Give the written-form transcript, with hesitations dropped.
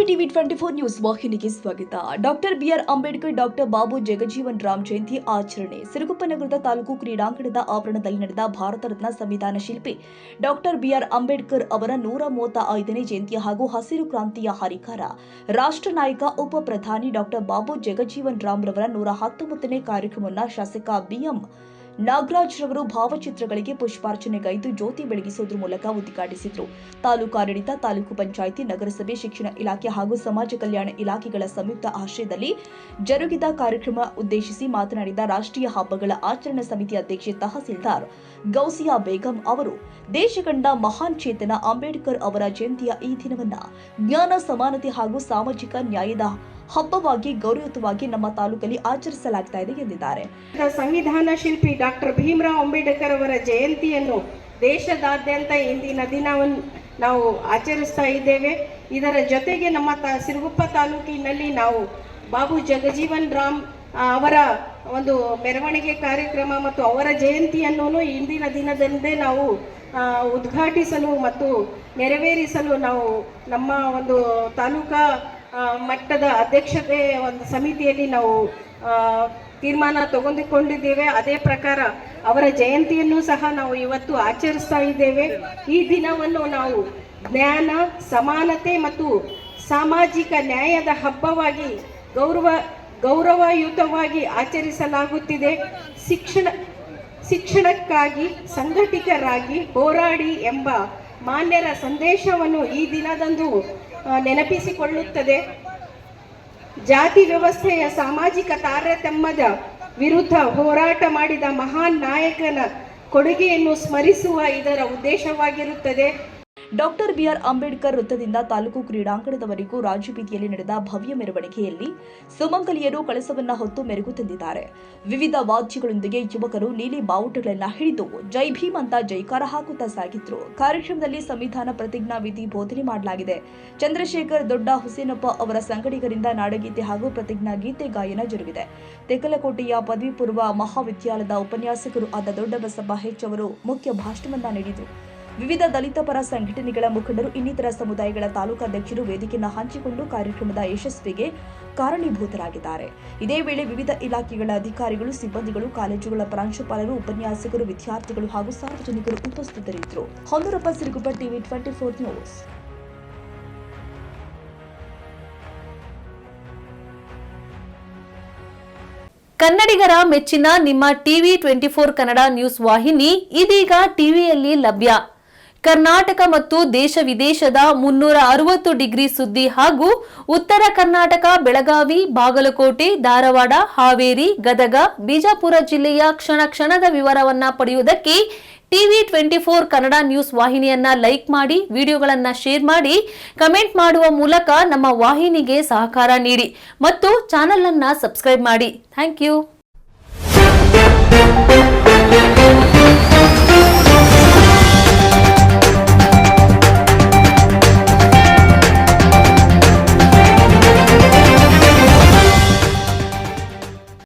TV 24 news ವಾಹಿನಿಗೆ ಸ್ವಾಗತ. Doctor B R Ambedkar, doctor Babu Jagjivan Ram Jayanti ಆಚರಣೆ. ಸಿರುಗುಪ್ಪ ನಗರದ ತಾಲೂಕು ಕ್ರೀಡಾಂಗಣದ ಆವರಣದಲ್ಲಿ ನಡೆದ ಭಾರತ ರತ್ನ ಸಂವಿಧಾನ ಶಿಲ್ಪಿ ಡಾಕ್ಟರ್ ಬಿಆರ್ ಅಂಬೇಡ್ಕರ್ ಅವರ 135ನೇ ಜಯಂತಿ ಹಾಗೂ ಹಸಿರು ಕ್ರಾಂತಿಯ ಹರಿಕಾರ ರಾಷ್ಟ್ರ ನಾಯಕ ಉಪ ಪ್ರಧಾನಿ ಡಾಕ್ಟರ್ ಬಾಬು ಜಗಜೀವನ್ ರಾಮ್ ರವರ 119ನೇ ಕಾರ್ಯಕ್ರಮವನ್ನು ಶಾಸಕ ಬಿಎಂ ನಾಗರಾಜ್ ರವರು ಭಾವಚಿತ್ರಗಳಿಗೆ ಪುಷ್ಪಾರ್ಚನೆಗೈದು ಜ್ಯೋತಿ ಬೆಳಗಿಸುವುದರ ಮೂಲಕ ಉದ್ಘಾಟಿಸಿದರು. ತಾಲೂಕಾಡಳಿತ, ತಾಲೂಕು ಪಂಚಾಯಿತಿ, ನಗರಸಭೆ, ಶಿಕ್ಷಣ ಇಲಾಖೆ ಹಾಗೂ ಸಮಾಜ ಕಲ್ಯಾಣ ಇಲಾಖೆಗಳ ಸಂಯುಕ್ತ ಆಶ್ರಯದಲ್ಲಿ ಜರುಗಿದ ಕಾರ್ಯಕ್ರಮ ಉದ್ದೇಶಿಸಿ ಮಾತನಾಡಿದ ರಾಷ್ಟ್ರೀಯ ಹಬ್ಬಗಳ ಆಚರಣಾ ಸಮಿತಿ ಅಧ್ಯಕ್ಷೆ ತಹಸೀಲ್ದಾರ್ ಗೌಸಿಯಾ ಬೇಗಂ ಅವರು, ದೇಶ ಕಂಡ ಮಹಾನ್ ಚೇತನ ಅಂಬೇಡ್ಕರ್ ಅವರ ಜಯಂತಿಯ ಈ ದಿನವನ್ನು ಜ್ಞಾನ, ಸಮಾನತೆ ಹಾಗೂ ಸಾಮಾಜಿಕ ನ್ಯಾಯದ ಹಬ್ಬವಾಗಿ ಗೌರವಯುತವಾಗಿ ನಮ್ಮ ತಾಲೂಕಲ್ಲಿ ಆಚರಿಸಲಾಗ್ತಾ ಇದೆ ಎಂದಿದ್ದಾರೆ. ಸಂವಿಧಾನ ಶಿಲ್ಪಿ ಡಾಕ್ಟರ್ ಭೀಮರಾವ್ ಅಂಬೇಡ್ಕರ್ ಅವರ ಜಯಂತಿಯನ್ನು ದೇಶದಾದ್ಯಂತ ಇಂದಿನ ದಿನವನ್ನು ನಾವು ಆಚರಿಸ್ತಾ ಇದ್ದೇವೆ. ಇದರ ಜೊತೆಗೆ ನಮ್ಮ ಸಿರುಗುಪ್ಪ ತಾಲೂಕಿನಲ್ಲಿ ನಾವು ಬಾಬು ಜಗಜೀವನ್ ರಾಮ್ ಅವರ ಒಂದು ಮೆರವಣಿಗೆ ಕಾರ್ಯಕ್ರಮ ಮತ್ತು ಅವರ ಜಯಂತಿಯನ್ನು ಇಂದಿನ ದಿನದಂದೇ ನಾವು ಉದ್ಘಾಟಿಸಲು ಮತ್ತು ನೆರವೇರಿಸಲು ನಾವು ನಮ್ಮ ಒಂದು ತಾಲೂಕಾ ಮಟ್ಟದ ಅಧ್ಯಕ್ಷತೆ ಒಂದು ಸಮಿತಿಯಲ್ಲಿ ನಾವು ತೀರ್ಮಾನ ತೆಗೆದುಕೊಂಡಿದ್ದೇವೆ. ಅದೇ ಪ್ರಕಾರ ಅವರ ಜಯಂತಿಯನ್ನು ಸಹ ನಾವು ಇವತ್ತು ಆಚರಿಸ್ತಾ ಇದ್ದೇವೆ. ಈ ದಿನವನ್ನು ನಾವು ಜ್ಞಾನ, ಸಮಾನತೆ ಮತ್ತು ಸಾಮಾಜಿಕ ನ್ಯಾಯದ ಹಬ್ಬವಾಗಿ ಗೌರವಯುತವಾಗಿ ಆಚರಿಸಲಾಗುತ್ತಿದೆ. ಶಿಕ್ಷಣಕ್ಕಾಗಿ ಸಂಘಟಿತರಾಗಿ ಹೋರಾಡಿ ಎಂಬ ಮಾನ್ಯರ ಸಂದೇಶವನ್ನು ಈ ದಿನದಂದು ನೆನಪಿಸಿಕೊಳ್ಳುತ್ತದೆ. ಜಾತಿ ವ್ಯವಸ್ಥೆಯ ಸಾಮಾಜಿಕ ತಾರತಮ್ಯದ ವಿರುದ್ಧ ಹೋರಾಟ ಮಾಡಿದ ಮಹಾನ್ ನಾಯಕನ ಕೊಡುಗೆಯನ್ನು ಸ್ಮರಿಸುವ ಇದರ ಉದ್ದೇಶವಾಗಿರುತ್ತದೆ. ಡಾಕ್ಟರ್ ಬಿಆರ್ ಅಂಬೇಡ್ಕರ್ ವೃತ್ತದಿಂದ ತಾಲೂಕು ಕ್ರೀಡಾಂಗಣದವರೆಗೂ ರಾಜಬೀದಿಯಲ್ಲಿ ನಡೆದ ಭವ್ಯ ಮೆರವಣಿಗೆಯಲ್ಲಿ ಸುಮಂಗಲಿಯರು ಕಳಸವನ್ನ ಹೊತ್ತು ಮೆರುಗು ತಂದಿದ್ದಾರೆ. ವಿವಿಧ ವಾದ್ಯಗಳೊಂದಿಗೆ ಯುವಕರು ನೀಲಿ ಬಾವುಟಗಳನ್ನು ಹಿಡಿದು ಜೈ ಭೀಮ್ ಅಂತ ಜೈಕಾರ ಹಾಕುತ್ತಾ ಸಾಗಿದ್ರು. ಕಾರ್ಯಕ್ರಮದಲ್ಲಿ ಸಂವಿಧಾನ ಪ್ರತಿಜ್ಞಾ ವಿಧಿ ಬೋಧನೆ ಮಾಡಲಾಗಿದೆ. ಚಂದ್ರಶೇಖರ್ ದೊಡ್ಡ ಹುಸೇನಪ್ಪ ಅವರ ಸಂಗಡಿಗರಿಂದ ನಾಡಗೀತೆ ಹಾಗೂ ಪ್ರತಿಜ್ಞಾ ಗೀತೆ ಗಾಯನ ಜರುಗಿದೆ. ತೆಕ್ಕಲಕೋಟೆಯ ಪದವಿ ಪೂರ್ವ ಮಹಾವಿದ್ಯಾಲಯದ ಉಪನ್ಯಾಸಕರು ಆದ ದೊಡ್ಡ ಬಸಪ್ಪ ಹೆಚ್ ಅವರು ಮುಖ್ಯ ಭಾಷಣವನ್ನ ನೀಡಿದರು. ವಿವಿಧ ದಲಿತ ಪರ ಸಂಘಟನೆಗಳ ಮುಖಂಡರು, ಇನ್ನಿತರ ಸಮುದಾಯಗಳ ತಾಲೂಕಾಧ್ಯಕ್ಷರು ವೇದಿಕೆಯನ್ನು ಹಂಚಿಕೊಂಡು ಕಾರ್ಯಕ್ರಮದ ಯಶಸ್ವಿಗೆ ಕಾರಣೀಭೂತರಾಗಿದ್ದಾರೆ. ಇದೇ ವೇಳೆ ವಿವಿಧ ಇಲಾಖೆಗಳ ಅಧಿಕಾರಿಗಳು, ಸಿಬ್ಬಂದಿಗಳು, ಕಾಲೇಜುಗಳ ಪ್ರಾಂಶುಪಾಲರು, ಉಪನ್ಯಾಸಕರು, ವಿದ್ಯಾರ್ಥಿಗಳು ಹಾಗೂ ಸಾರ್ವಜನಿಕರು ಉಪಸ್ಥಿತರಿದ್ದರು. Honnurappa, Siruguppa, TV 24 news. ಕನ್ನಡಿಗರ ಮೆಚ್ಚಿನ ನಿಮ್ಮ ಟಿವಿ 24 ಕನ್ನಡ ನ್ಯೂಸ್ ವಾಹಿನಿ ಇದೀಗ ಟಿವಿಯಲ್ಲಿ ಲಭ್ಯ. ಕರ್ನಾಟಕ ಮತ್ತು ದೇಶ ವಿದೇಶದ 360 ಡಿಗ್ರಿ ಸುದ್ದಿ ಹಾಗೂ ಉತ್ತರ ಕರ್ನಾಟಕ, ಬೆಳಗಾವಿ, ಬಾಗಲಕೋಟೆ, ಧಾರವಾಡ, ಹಾವೇರಿ, ಗದಗ, ಬಿಜಾಪುರ ಜಿಲ್ಲೆಯ ಕ್ಷಣ ಕ್ಷಣದ ವಿವರವನ್ನ ಪಡೆಯುವುದಕ್ಕೆ ಟಿವಿ 24 ಕನ್ನಡ ನ್ಯೂಸ್ ವಾಹಿನಿಯನ್ನ ಲೈಕ್ ಮಾಡಿ, ವಿಡಿಯೋಗಳನ್ನ ಶೇರ್ ಮಾಡಿ, ಕಮೆಂಟ್ ಮಾಡುವ ಮೂಲಕ ನಮ್ಮ ವಾಹಿನಿಗೆ ಸಹಕಾರ ನೀಡಿ ಮತ್ತು ಚಾನೆಲ್ ಅನ್ನ ಸಬ್ಸ್ಕ್ರೈಬ್ ಮಾಡಿ. Thank you.